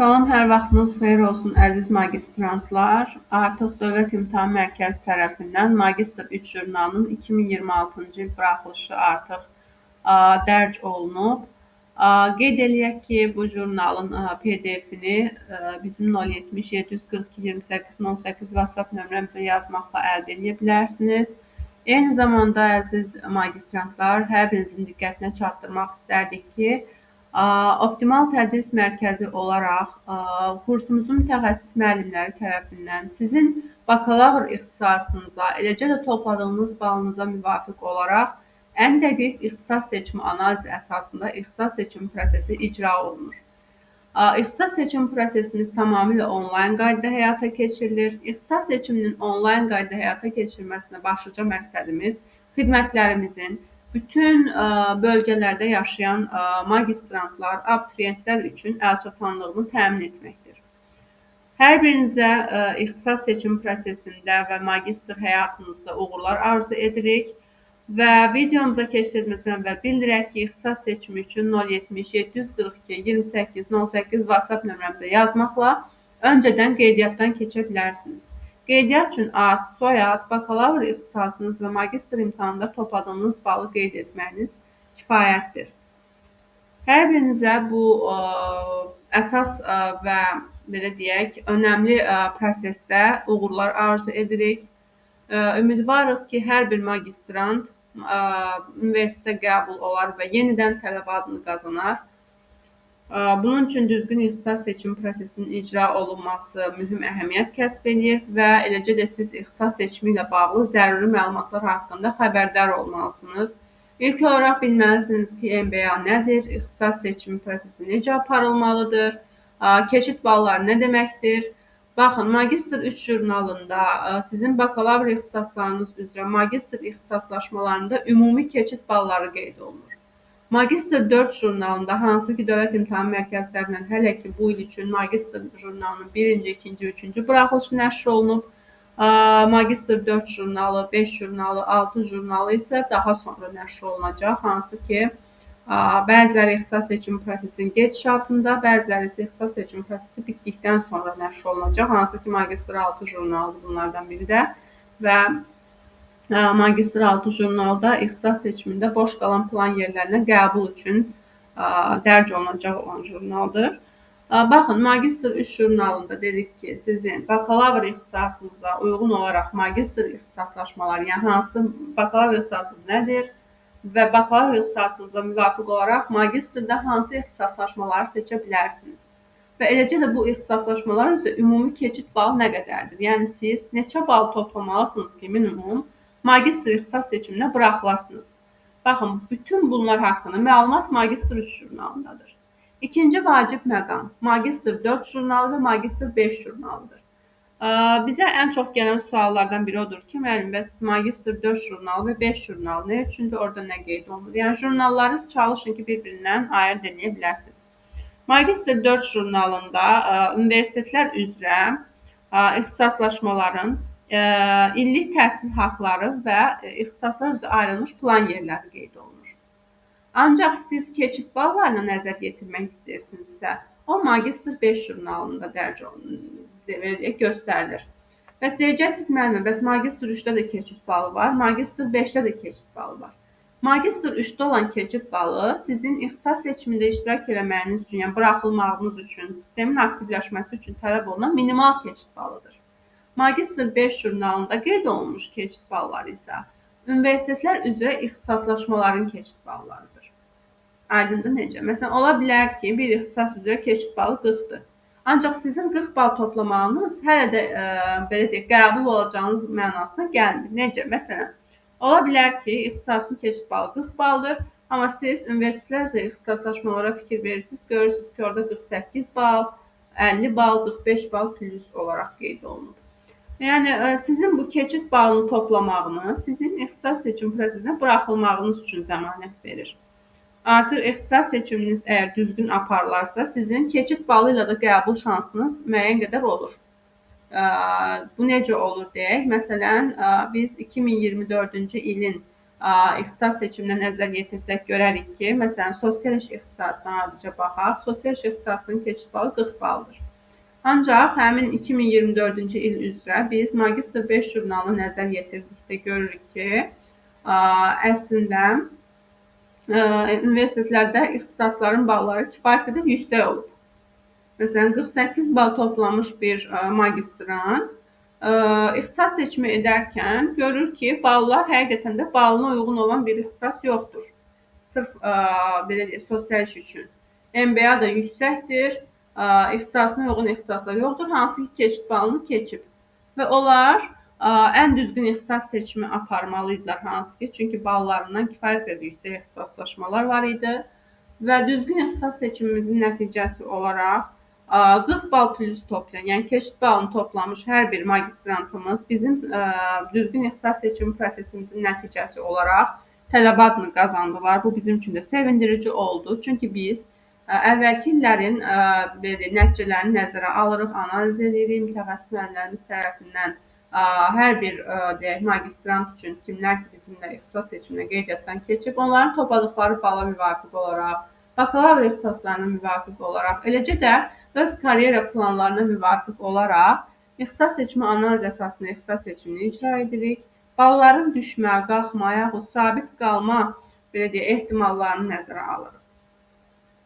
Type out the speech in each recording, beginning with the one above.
Salam, hər vaxtınız xeyir olsun əziz magistrantlar. Artıq Dövlət İmtahan Mərkəzi tərəfindən Magistr 3 jurnalının 2026-cı il buraxılışı artıq dərc olunub. Qeyd eləyək ki, bu jurnalın PDF-ni bizim 070 742 28 18 WhatsApp nömrəmizə yazmaqla əldə edə bilərsiniz. Eyni zamanda əziz magistrantlar, hər birinizin diqqətinə çatdırmaq istərdik ki, Optimal Tədris Mərkəzi olaraq kursumuzun mütəxəssis müəllimləri tərəfindən sizin bakalavr ixtisasınıza, eləcə də topladığınız balınıza müvafiq olaraq ən dəqiq ixtisas seçimi analizi əsasında ixtisas seçimi prosesi icra olunur. İxtisas seçimi prosesimiz tamamilə onlayn qaydada həyata keçirilir. İxtisas seçiminin onlayn qaydada həyata keçirilməsinə başlıca məqsədimiz xidmətlərimizin bütün bölgələrdə yaşayan magistrantlar, abituriyentlər üçün əlçatanlığını təmin etməkdir. Hər birinizə ixtisas seçimi prosesində və magistr həyatınızda uğurlar arzu edirik və videomuza keçirməzdən əvvəl bildirək ki, ixtisas seçimi üçün 070 742 28 18 WhatsApp nömrəmizə yazmaqla öncədən qeydiyyatdan keçə bilərsiniz. Qeydiyyat üçün ad, soyad, bakalavr ixtisasınız və magistr imtahanında topladığınız balı qeyd etməyiniz kifayətdir. Hər birinizə bu əsas və belə deyək, önəmli prosesdə uğurlar arzu edirik. Ümidvarıq ki, hər bir magistrant universitetə qəbul olar və yenidən tələbə adını qazanar. Bunun üçün düzgün ixtisas seçimi prosesinin icra olunması mühüm əhəmiyyət kəsb edir və eləcə də siz ixtisas seçimi ilə bağlı zəruri məlumatlar haqqında xəbərdar olmalısınız. İlk olaraq bilməlisiniz ki, MBA nədir, ixtisas seçimi prosesi necə aparılmalıdır, keçid balları nə deməkdir? Baxın, Magistr 3 jurnalında sizin bakalavr ixtisaslarınız üzrə magistr ixtisaslaşmalarında ümumi keçid balları qeyd olunur. Magistr 4 jurnalında, hansı ki, Dövlət İmtahan Mərkəzi tərəfindən hələ ki, bu il üçün Magistr jurnalının 1-ci, 2-ci, 3-cü buraxılışı nəşr olunub. Magistr 4 jurnalı, 5 jurnalı, 6 jurnalı isə daha sonra nəşr olunacaq. Hansı ki, bəziləri ixtisas seçimi prosesinin gedişatında, bəziləri isə ixtisas seçimi prosesi bitdikdən sonra nəşr olunacaq. Hansı ki, Magistr 6 jurnalı bunlardan biri də və Magistr 6 jurnalda ixtisas seçimində boş qalan plan yerlərinə qəbul üçün dərc olunacaq olan jurnaldır. Baxın, Magistr 3 jurnalında dedik ki, sizin bakalavr ixtisasınıza uyğun olaraq magistr ixtisaslaşmaları, yəni hansı bakalavr ixtisasınız nədir və bakalavr ixtisasınıza müvafiq olaraq magistrdə hansı ixtisaslaşmaları seçə bilərsiniz. Və eləcə də bu ixtisaslaşmalar üzrə ümumi keçid balı nə qədərdir? Yəni siz neçə bal toplamalısınız ki, minimum magistr ixtisas seçiminə buraxılasınız. Baxın, bütün bunlar haqqında məlumat Magistr 3 jurnalındadır. İkinci vacib məqam Magistr 4 jurnalı və Magistr 5 jurnalıdır. Bizə ən çox gələn suallardan biri odur ki, müəllim, bəs Magistr 4 jurnalı və 5 jurnalı nə üçündür, orada nə qeyd olunur? Yəni jurnalları çalışın ki, bir-birindən ayırd edə bilərsiniz. Magistr 4 jurnalında universitetlər üzrə ixtisaslaşmaların illik təhsil haqları və ixtisaslar üzrə ayrılmış plan yerləri qeyd olunur. Ancaq siz keçid ballarına nəzər yetirmək istəyirsinizsə, o Magistr 5 jurnalında dərc göstərilir. Bəs deyəcəksiniz, müəllimə, bəs Magistr 3-də də keçid balı var, Magistr 5-də də keçid balı var. Magistr 3-də olan keçid balı sizin ixtisas seçimində iştirak eləməyiniz üçün, yəni buraxılmağınız üçün, sistemin aktivləşməsi üçün tələb olunan minimal keçid balıdır. Magistr 5 jurnalında qeyd olunmuş keçid balları isə universitetlər üzrə ixtisaslaşmaların keçid ballarıdır. Aydındır necə? Məsələn, ola bilər ki, bir ixtisas üzrə keçid balı 40-dır. Ancaq sizin 40 bal toplamağınız hələ də belə deyək, qəbul olacağınız mənasına gəlmir. Necə? Məsələn, ola bilər ki, ixtisasın keçid balı 40 baldır, amma siz universitetlər üzrə ixtisaslaşmalara fikir verirsiniz, görürsünüz ki, orada 48 bal, 50 bal, 45 bal plus olaraq qeyd olunur. Yəni, sizin bu keçid balını toplamağınız sizin ixtisas seçim prosesinə buraxılmağınız üçün zəmanət verir. Artıq ixtisas seçiminiz əgər düzgün aparılarsa, sizin keçid balı ilə də qəbul şansınız müəyyən qədər olur. Bu necə olur deyək? Məsələn, biz 2024-cü ilin ixtisas seçiminə nəzər yetirsək görərik ki, məsələn, sosial iş ixtisasına adicə baxaq. Sosial iş ixtisasının keçid balı 40 baldır. Ancaq həmin 2024-cü il üzrə biz magistr 5 jurnalını nəzər yetirdikdə görürük ki, əslində universitetlərdə ixtisasların balları kifayət qədər yüksək olub. Məsələn, 48 bal toplamış bir magistran ixtisas seçimi edərkən görür ki, ballar həqiqətən də balına uyğun olan bir ixtisas yoxdur. Sırf belə deyək, sosial iş üçün. MBA da yüksəkdir, ixtisasına uyğun ixtisaslar yoxdur, hansı ki, keçid balını keçib. Və onlar ən düzgün ixtisas seçimi aparmalıydılar, hansı ki, çünki ballarından kifayət qədər yüksək ixtisaslaşmalar var idi. Və düzgün ixtisas seçimimizin nəticəsi olaraq 40 bal plus toplayan, yəni keçid balını toplamış hər bir magistrantımız bizim düzgün ixtisas seçimi prosesimizin nəticəsi olaraq tələbə adını qazandılar. Bu bizim üçün də sevindirici oldu. Çünki biz əvvəlki illərin nəticələrini nəzərə alırıq, analiz edirik, mütəxəssis müəllimlərimiz tərəfindən hər bir magistrant üçün kimlər ki, bizimlə ixtisas seçiminə qeydiyyatdan keçib, onların topladıqları bala müvafiq olaraq, bakalavr ixtisaslarına müvafiq olaraq, eləcə də öz karyera planlarına müvafiq olaraq ixtisas seçimi analiz əsasında ixtisas seçimini icra edirik. Balların düşmə, qalxma, yaxud sabit qalma ehtimallarını nəzərə alırıq.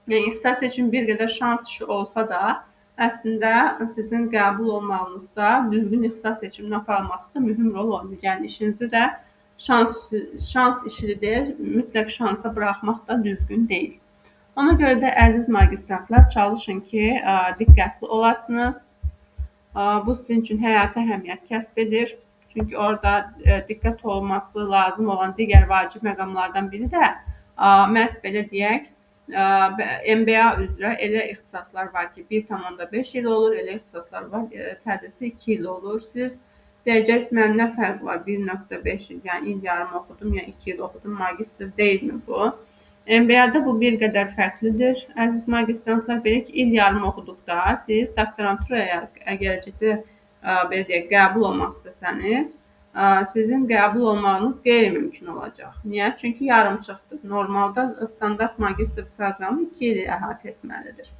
Yəni, ixtisas seçimi bir qədər şans işi olsa da, əslində sizin qəbul olmağınızda düzgün ixtisas seçiminin aparılması da mühüm rol oynayır. Yəni, işinizi də şans işidir, mütləq şansa buraxmaq da düzgün deyil. Ona görə də əziz magistrantlar, çalışın ki, diqqətli olasınız. Bu sizin üçün həyata əhəmiyyət kəsb edir. Çünki orada diqqət olması lazım olan digər vacib məqamlardan biri də məhz belə deyək, MBA üzrə elə ixtisaslar var ki, 1,5 il olur, elə ixtisaslar var, tədrisi 2 il olur. Siz deyəcəksiniz, mənim nə fərq var, 1,5 il, yəni il yarım oxudum, ya 2 il oxudum, magistr deyilmi bu? MBA-da bu bir qədər fərqlidir. Əziz magistrantlar, belə ki, il yarım oxuduqda siz doktoranturaya gələcəkdə belə deyək, qəbul olmaq istəsəniz, sizin qəbul olmağınız qeyri-mümkün olacaq. Niyə? Çünki yarımçıqdır. Normalda standart magistr proqramı 2 ili əhatə etməlidir.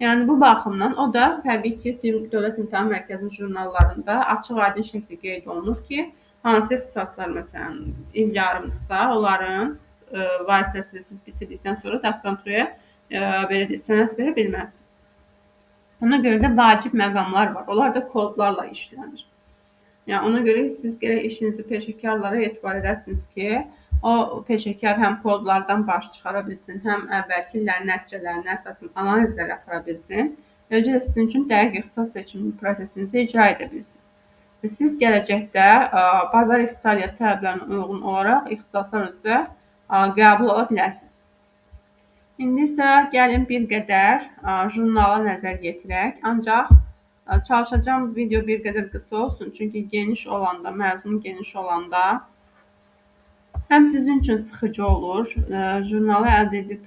Yəni, bu baxımdan o da təbii ki, Dövlət İmtahan Mərkəzinin jurnallarında açıq-aydın şəkildə qeyd olunur ki, hansı ixtisaslar, məsələn, il yarımdırsa, onların vasitəsilə siz bitirdikdən sonra doktoranturaya sənəd verə bilməzsiniz. Ona görə də vacib məqamlar var. Onlar da kodlarla işlənir. Yəni, ona görə siz gərək işinizi peşəkarlara etibar edəsiniz ki, o peşəkar həm kodlardan baş çıxara bilsin, həm əvvəlki illərin nəticələrini əsasən analizlər apara bilsin, eləcə də sizin üçün dəqiq ixtisas seçimi prosesinizi icra edə bilsin. Və siz gələcəkdə bazar iqtisadiyyat tələblərinə uyğun olaraq ixtisaslar üzrə qəbul ola biləsiniz. İndi isə gəlin bir qədər jurnala nəzər yetirək, ancaq çalışacağım video bir qədər qısa olsun, çünki geniş olanda, məzmun geniş olanda həm sizin üçün sıxıcı olur, jurnalı əldə edib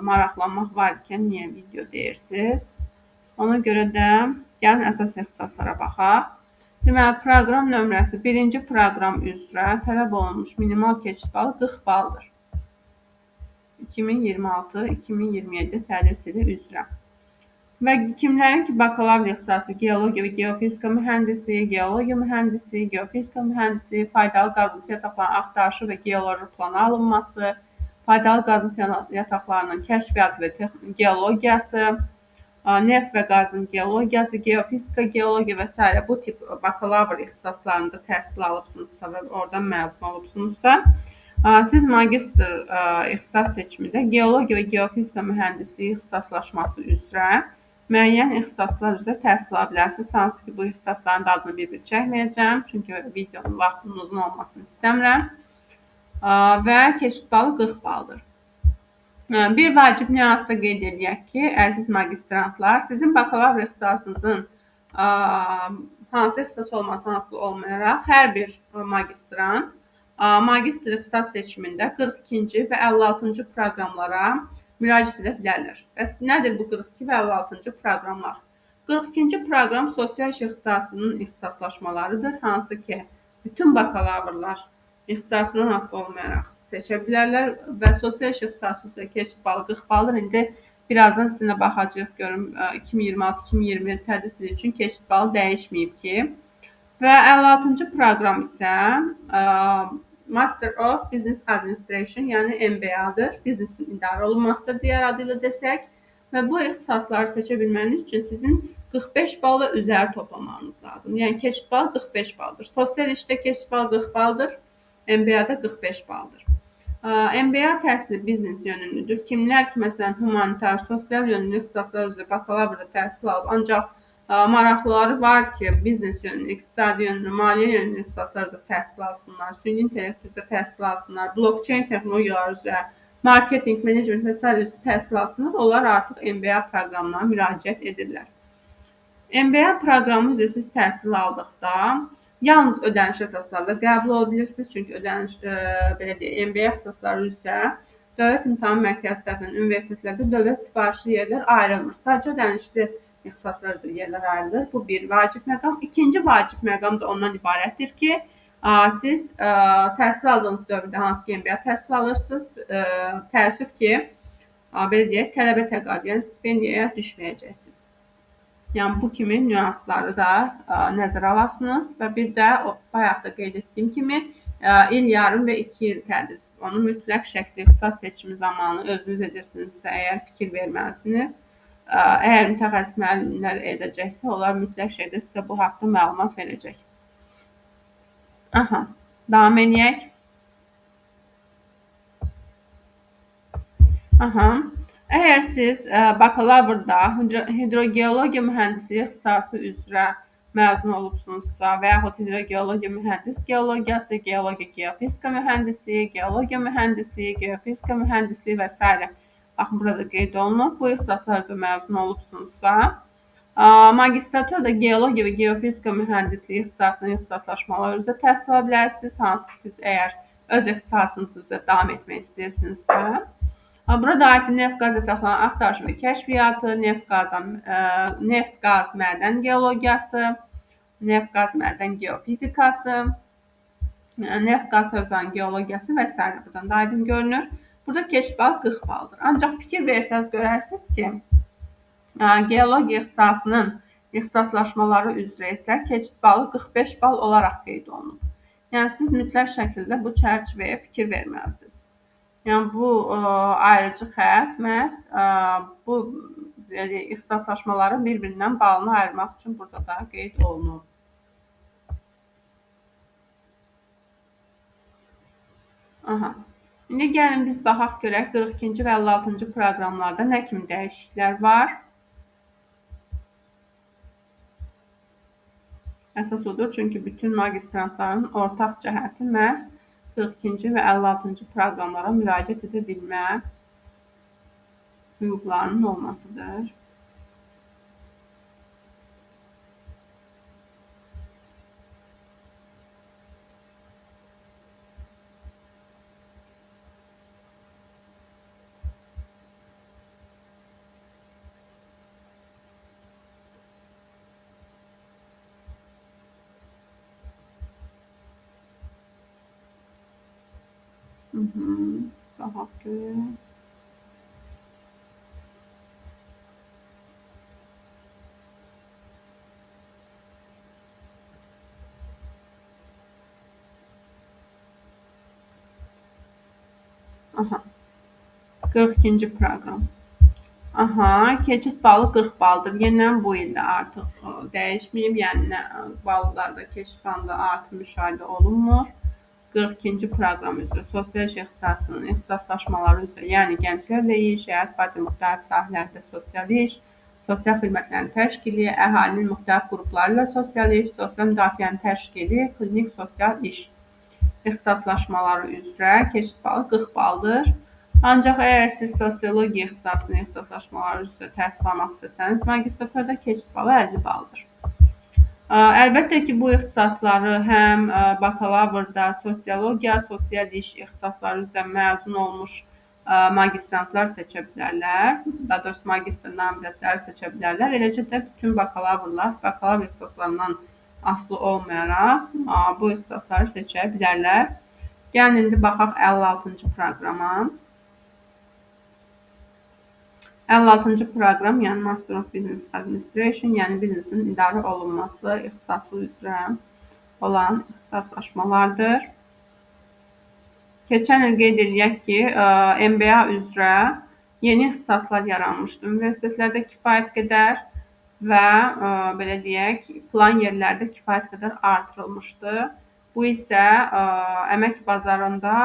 maraqlanmaq varkən niyə video deyirsiniz. Ona görə də gəlin əsas ixtisaslara baxaq. Deməli, proqram nömrəsi 1-ci proqram üzrə tələb olunmuş minimal keçid balı 40 baldır. 2026-2027 tədris ili üzrə. Və kimlərin ki, bakalavr ixtisası geologiya və geofizika mühəndisliyi, geologiya mühəndisliyi, geofizika mühəndisliyi, faydalı qazıntı yataqlarının axtarışı və geoloji plana alınması, faydalı qazıntı yataqlarının kəşfiyyatı və geologiyası, neft və qazın geologiyası, geofizika, geologiya və s. bu tip bakalavr ixtisaslarında təhsil alıbsınızsa və oradan məzun olubsunuzsa, siz magistr ixtisas seçimində geologiya və geofizika mühəndisliyi ixtisaslaşması üzrə müəyyən ixtisaslar üzrə təhsil ala bilərsiniz. Hansı ki, bu ixtisasların da adını bir-bir çəkməyəcəm, çünki videonun vaxtının uzun olmasını istəmirəm. Və keçid balı 40 baldır. Bir vacib nüansda qeyd edək ki, əziz magistrantlar, sizin bakalavr ixtisasınızın hansı ixtisas olması asılı olmayaraq, hər bir magistrant magistr ixtisas seçimində 42-ci və 56-cı proqramlara müraciət edə bilərlər. Bəs nədir bu 42 və 56-cı proqramlar? 42-ci proqram sosial iş ixtisasının ixtisaslaşmalarıdır, hansı ki, bütün bakalavrlar ixtisasından asılı olmayaraq seçə bilərlər və sosial iş ixtisası üzrə keçid balı 40 baldır. İndi birazdan sizinlə baxacağıq görüm 2026-2027 tədris ili üçün keçid balı dəyişməyib ki. Və 56-cı proqram isə Master of Business Administration, yəni MBA-dır. Biznesin idarə olunmasıdır digər adı ilə desək. Və bu ixtisasları seçə bilməniz üçün sizin 45 bal və üzəri toplamanız lazım. Yəni keçid balı 45 baldır. Sosial işdə keçid balı 40 baldır. MBA-da 45 baldır. MBA təhsili biznes yönümlüdür. Kimlər ki, məsələn, humanitar, sosial yönümlü ixtisaslar üzrə bakalavrda təhsil alıb, ancaq maraqlıları var ki, biznes yönümlü, iqtisadi yönümlü, maliyyə yönümlü ixtisaslar üzrə təhsil alsınlar, süni intellekt üzrə təhsil alsınlar, blockchain texnologiyaları üzrə, marketing, menecment və s. üzrə təhsil alsınlar, onlar artıq MBA proqramına müraciət edirlər. MBA proqramı üzrə siz təhsil aldıqda yalnız ödəniş əsaslarla qəbul ola bilirsiniz. Çünki ödəniş, belə deyək, MBA ixtisasları üzrə Dövlət İmtahan Mərkəzi tərəfindən universitetlərdə dövlət sifarişli yerlər ayrılmır. Sadəcə ödənişli ixtisaslar üzrə yerlər ayrılır. Bu bir vacib məqam. İkinci vacib məqam da ondan ibarətdir ki, siz təhsil aldığınız dövrdə hansı ki MBA təhsil alırsınız, təəssüf ki, belə deyək, tələbə təqaüdü, yəni stipendiyaya düşməyəcəksiniz. Yəni bu kimi nüansları da nəzərə alasınız və bir də bayaq da qeyd etdiyim kimi il yarım və 2 il tədris. Onu mütləq şəkildə ixtisas seçimi zamanı özünüz edirsinizsə, əgər fikir verməlisiniz. Əgər mütəxəssis müəllimlər edəcəksə, onlar mütləq şəkildə sizə bu haqda məlumat verəcək. Davam edək. Əgər siz bakalavrda hidrogeologiya mühəndisliyi ixtisası üzrə məzun olubsunuzsa və yaxud hidrogeologiya mühəndis geologiyası, geologiya geofizika mühəndisliyi, geologiya mühəndisliyi, geofizika mühəndisliyi və s. Baxın, burada qeyd olunub. Bu ixtisaslar üzrə məzun olubsunuzsa, magistraturada geologiya və geofizika mühəndisliyi ixtisasının ixtisaslaşmaları üzrə təhsil ala bilərsiniz. Hansı ki, siz əgər öz ixtisasınız üzrə davam etmək istəyirsinizsə, burada aid neft qaz ətraflarının axtarışı və kəşfiyyatı, neft qaz mədən geologiyası, neft qaz mədən geofizikası, neft qaz hövzənin geologiyası və s. buradan da aydın görünür. Burada keçid balı 40 baldır. Ancaq fikir versəniz görərsiniz ki, geologiya ixtisasının ixtisaslaşmaları üzrə isə keçid balı 45 bal olaraq qeyd olunub. Yəni siz mütləq şəkildə bu çərçivəyə fikir verməlisiniz. Yəni bu ayrıcı xətt məhz bu ixtisaslaşmaları bir-birindən balını ayırmaq üçün burada da qeyd olunub. İndi gəlin biz baxaq görək 42-ci və 56-cı proqramlarda nə kimi dəyişikliklər var. Əsas odur, çünki bütün magistrantların ortaq cəhəti məhz 42-ci və 56-cı proqramlara müraciət edə bilmə hüquqlarının olmasıdır. Baxaq görək. Aha. 42-ci proqram. Aha, keçid balı 40 baldır. Yenən bu ildə artıq dəyişməyib, yəni ballarda keçid balında artım müşahidə olunmur. 42-ci proqram üzrə sosial iş ixtisasının ixtisaslaşmaları üzrə, yəni gənclərlə iş, həyat fayda müxtəlif sahələrdə sosial iş, sosial xidmətlərin təşkili, əhalinin müxtəlif qrupları ilə sosial iş, sosial müdafiənin təşkili, klinik sosial iş ixtisaslaşmaları üzrə keçid balı 40 baldır. Ancaq əgər siz sosiologiya ixtisasının ixtisaslaşmaları üzrə təhsil almaq istəsəniz, magistraturada keçid balı 50 baldır. Əlbəttə ki, bu ixtisasları həm bakalavrda sosiologiya, sosial iş ixtisasları üzrə məzun olmuş magistrantlar seçə bilərlər. Daha doğrusu magistr namizədləri seçə bilərlər. Eləcə də bütün bakalavrlar, ixtisaslarından asılı olmayaraq bu ixtisasları seçə bilərlər. Gəlin indi baxaq 56-cı proqrama. 56-cı proqram, yəni Master of Business Administration, yəni biznesin idarə olunması ixtisası üzrə olan ixtisaslaşmalardır. Keçən il qeyd edək ki, MBA üzrə yeni ixtisaslar yaranmışdı universitetlərdə kifayət qədər və belə deyək, plan yerlərdə kifayət qədər artırılmışdı. Bu isə əmək bazarında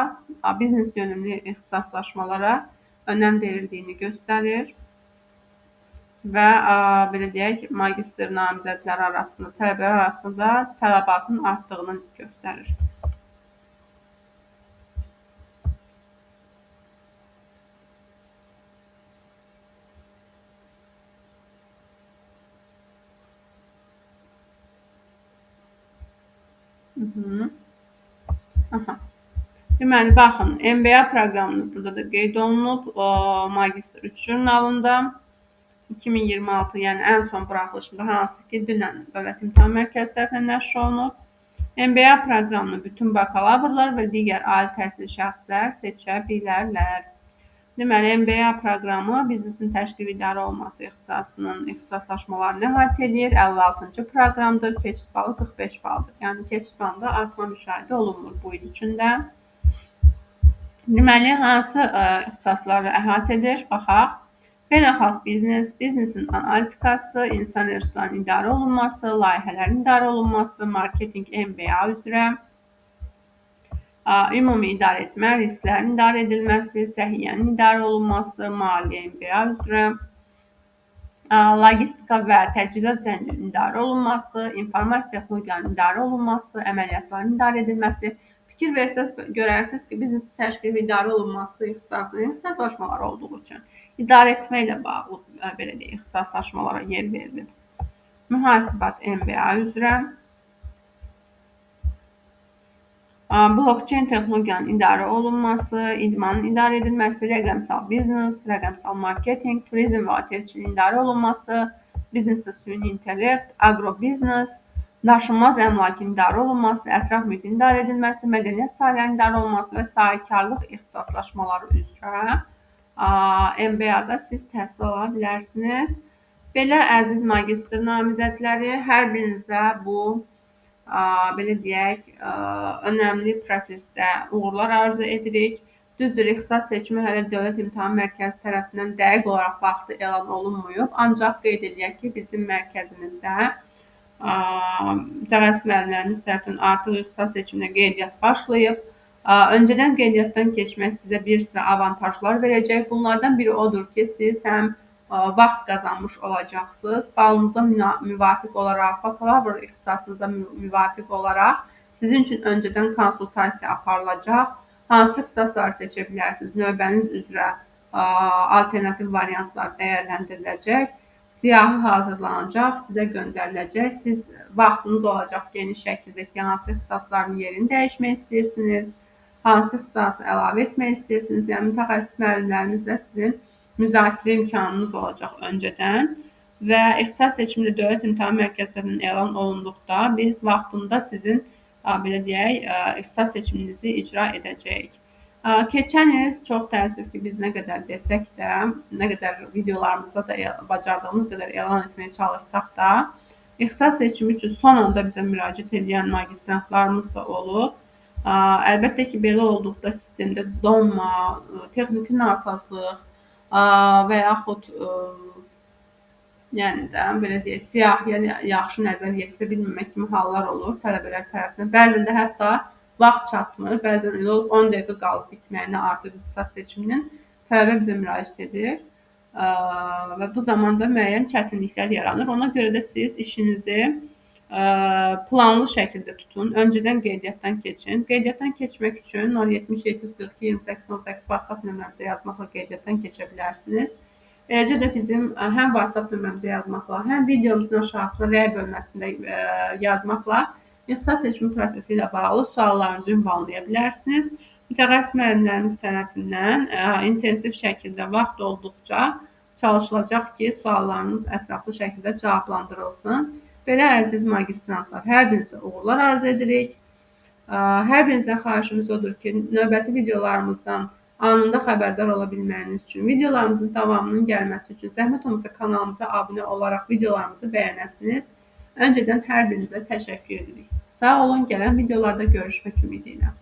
biznes yönümlü ixtisaslaşmalara önəm verildiyini göstərir və belə deyək, magistr namizədləri arasında, tələbələr arasında tələbatın artdığını göstərir. Deməli, baxın, MBA proqramımız burada da qeyd olunub. Magistr 3 jurnalında 2026, yəni ən son buraxılışında, hansı ki, dünən Dövlət İmtahan Mərkəzi tərəfindən nəşr olunub. MBA proqramını bütün bakalavrlar və digər ali təhsil şəxslər seçə bilərlər. Deməli, MBA proqramı biznesin təşkil idarə olunması ixtisasının ixtisaslaşmalarını əhatə edir. 56-cı proqramdır. Keçid balı 45 baldır. Yəni keçid balında artma müşahidə olunmur bu il içində. Deməli, hansı ixtisasları əhatə edir? Baxaq. Beynəlxalq biznes, biznesin analitikası, insan resurslarının idarə olunması, layihələrin idarə olunması, marketinq MBA üzrə, ümumi idarə etmə, risklərin idarə edilməsi, səhiyyənin idarə olunması, maliyyə MBA üzrə, logistika və təchizat zəncirinin idarə olunması, informasiya texnologiyanın idarə olunması, əməliyyatların idarə edilməsi. Fikir versəz, görərsiniz ki, biznes təşkil və idarə olunması ixtisasının ixtisaslaşmaları olduğu üçün idarə etmə ilə bağlı belə deyək, ixtisaslaşmalara yer verilir. Mühasibat MBA üzrə, blockchain texnologiyanın idarə olunması, idmanın idarə edilməsi, rəqəmsal biznes, rəqəmsal marketinq, turizm və otelçiliyin idarə olunması, biznesdə süni intellekt, agrobiznes, daşınmaz əmlakın idarə olunması, ətraf mühitin idarə edilməsi, mədəniyyət sahələrinin idarə olunması və sahibkarlıq ixtisaslaşmaları üzrə MBA-da siz təhsil ala bilərsiniz. Belə əziz magistr namizədləri, hər birinizə bu belə deyək, önəmli prosesdə uğurlar arzu edirik. Düzdür, ixtisas seçimi hələ Dövlət İmtahan Mərkəzi tərəfindən dəqiq olaraq vaxtı elan olunmuyub. Ancaq qeyd edək ki, bizim mərkəzimizdə mütəxəssis müəllimlərimiz tərəfindən artıq ixtisas seçiminə qeydiyyat başlayıb. Öncədən qeydiyyatdan keçmək sizə bir sıra avantajlar verəcək. Bunlardan biri odur ki, siz həm vaxt qazanmış olacaqsınız, balınıza müvafiq olaraq, bakalavr ixtisasınıza müvafiq olaraq sizin üçün öncədən konsultasiya aparılacaq. Hansı ixtisasları seçə bilərsiniz? Növbəniz üzrə alternativ variantlar dəyərləndiriləcək. Siyahı hazırlanacaq, sizə göndəriləcək. Siz vaxtınız olacaq geniş şəkildə ki, hansı ixtisasların yerini dəyişmək istəyirsiniz, hansı ixtisası əlavə etmək istəyirsiniz. Yəni, mütəxəssis müəllimlərimizlə sizin müzakirə imkanınız olacaq öncədən və ixtisas seçimində Dövlət İmtahan Mərkəzi'nin elan olunduqda biz vaxtında sizin belə deyək, ixtisas seçiminizi icra edəcəyik. Keçən il çox təəssüf ki, biz nə qədər desək də, nə qədər videolarımızda da bacardığımız qədər elan etməyə çalışsaq da, ixtisas seçimi üçün son anda bizə müraciət edən magistrantlarımız da olub. Əlbəttə ki, belə olduqda sistemdə donma, texniki nasazlıq və yaxud yəni də belə deyək, siyahıya yaxşı nəzər yetirə bilməmək kimi hallar olur tələbələr tərəfindən. Bəzən də hətta vaxt çatmır, bəzən elə olur 10 dəqiqə qalıb bitməyinə artıq ixtisas seçiminin tələbə bizə müraciət edir və bu zamanda müəyyən çətinliklər yaranır. Ona görə də siz işinizi planlı şəkildə tutun, öncədən qeydiyyatdan keçin. Qeydiyyatdan keçmək üçün 070-742-2818 WhatsApp nömrəmizə yazmaqla qeydiyyatdan keçə bilərsiniz. Eləcə də bizim həm WhatsApp nömrəmizə yazmaqla, həm videomuzun aşağısına rəy bölməsində yazmaqla ixtisas seçimi prosesi ilə bağlı suallarınızı ünvanlaya bilərsiniz. Mütəxəssis müəllimlərimiz tərəfindən intensiv şəkildə vaxt olduqca çalışılacaq ki, suallarınız ətraflı şəkildə cavablandırılsın. Belə əziz magistrantlar, hər birinizə uğurlar arzu edirik. Hər birinizdən xahişimiz odur ki, növbəti videolarımızdan anında xəbərdar ola bilməyiniz üçün, videolarımızın davamının gəlməsi üçün zəhmət olmasa kanalımıza abunə olaraq videolarımızı bəyənəsiniz. Öncədən hər birinizə təşəkkür edirik. Sağ olun, gələn videolarda görüşmək ümidi ilə.